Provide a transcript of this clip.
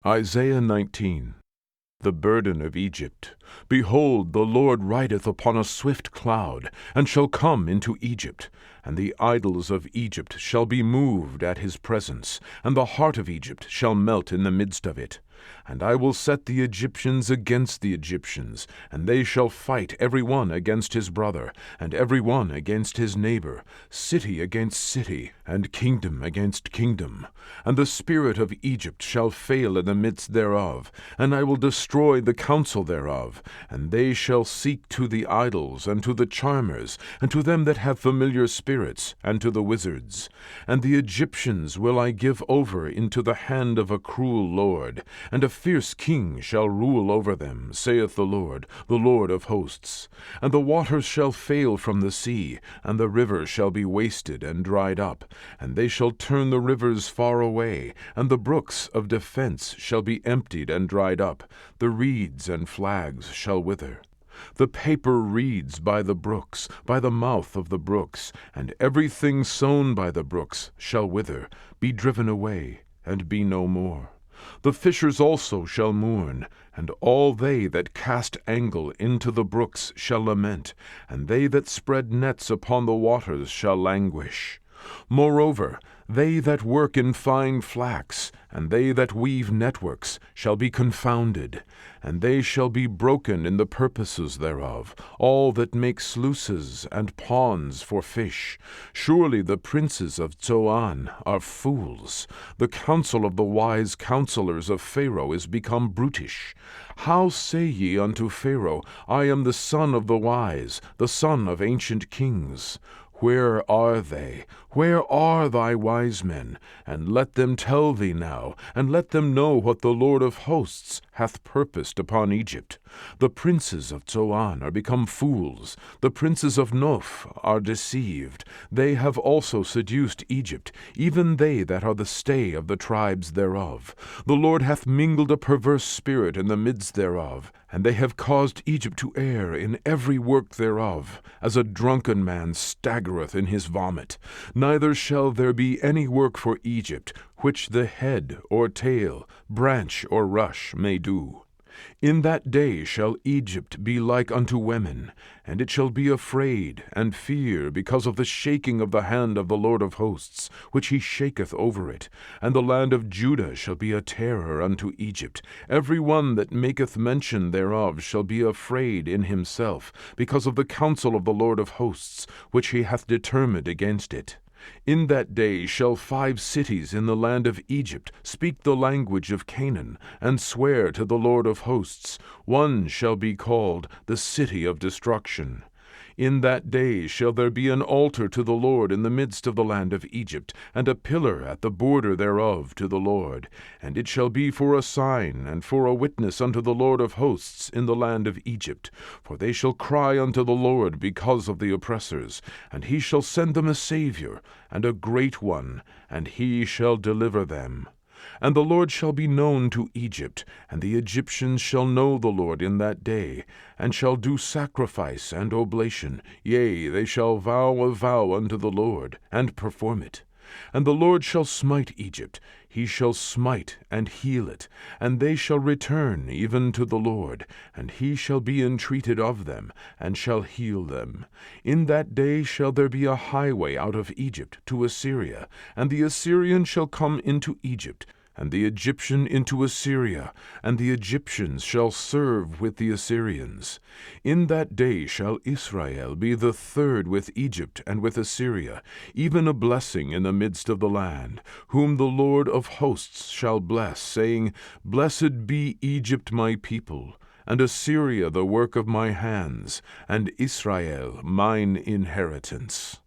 Isaiah 19. The burden of Egypt. Behold, the Lord rideth upon a swift cloud, and shall come into Egypt. And the idols of Egypt shall be moved at his presence, and the heart of Egypt shall melt in the midst of it. And I will set the Egyptians against the Egyptians, and they shall fight every one against his brother, and every one against his neighbor, city against city, and kingdom against kingdom. And the spirit of Egypt shall fail in the midst thereof, and I will destroy the counsel thereof. And they shall seek to the idols, and to the charmers, and to them that have familiar spirits, and to the wizards. And the Egyptians will I give over into the hand of a cruel lord, and a fierce king shall rule over them, saith the Lord of hosts. And the waters shall fail from the sea, and the river shall be wasted and dried up, and they shall turn the rivers far away, and the brooks of defense shall be emptied and dried up, the reeds and flags shall wither. The paper reeds by the brooks, by the mouth of the brooks, and everything sown by the brooks shall wither, be driven away, and be no more. The fishers also shall mourn, and all they that cast angle into the brooks shall lament, and they that spread nets upon the waters shall languish. Moreover, they that work in fine flax, and they that weave networks, shall be confounded, and they shall be broken in the purposes thereof, all that make sluices and ponds for fish. Surely the princes of Zoan are fools. The counsel of the wise counselors of Pharaoh is become brutish. How say ye unto Pharaoh, I am the son of the wise, the son of ancient kings? Where are they? Where are thy wise men? And let them tell thee now, and let them know what the Lord of hosts hath purposed upon Egypt. The princes of Zoan are become fools. The princes of Noph are deceived. They have also seduced Egypt, even they that are the stay of the tribes thereof. The Lord hath mingled a perverse spirit in the midst thereof, and they have caused Egypt to err in every work thereof, as a drunken man staggereth in his vomit. Neither shall there be any work for Egypt, which the head or tail, branch or rush may do. In that day shall Egypt be like unto women, and it shall be afraid and fear because of the shaking of the hand of the Lord of hosts, which he shaketh over it. And the land of Judah shall be a terror unto Egypt. Every one that maketh mention thereof shall be afraid in himself, because of the counsel of the Lord of hosts, which he hath determined against it. In that day shall 5 cities in the land of Egypt speak the language of Canaan, and swear to the Lord of hosts. One shall be called the city of destruction. In that day shall there be an altar to the Lord in the midst of the land of Egypt, and a pillar at the border thereof to the Lord. And it shall be for a sign and for a witness unto the Lord of hosts in the land of Egypt. For they shall cry unto the Lord because of the oppressors, and he shall send them a Saviour, and a great one, and he shall deliver them. And the Lord shall be known to Egypt, and the Egyptians shall know the Lord in that day, and shall do sacrifice and oblation. Yea, they shall vow a vow unto the Lord, and perform it. And the Lord shall smite Egypt, he shall smite and heal it, and they shall return even to the Lord, and he shall be entreated of them, and shall heal them. In that day shall there be a highway out of Egypt to Assyria, and the Assyrian shall come into Egypt, and the Egyptian into Assyria, and the Egyptians shall serve with the Assyrians. In that day shall Israel be the third with Egypt and with Assyria, even a blessing in the midst of the land, whom the Lord of hosts shall bless, saying, Blessed be Egypt my people, and Assyria the work of my hands, and Israel mine inheritance.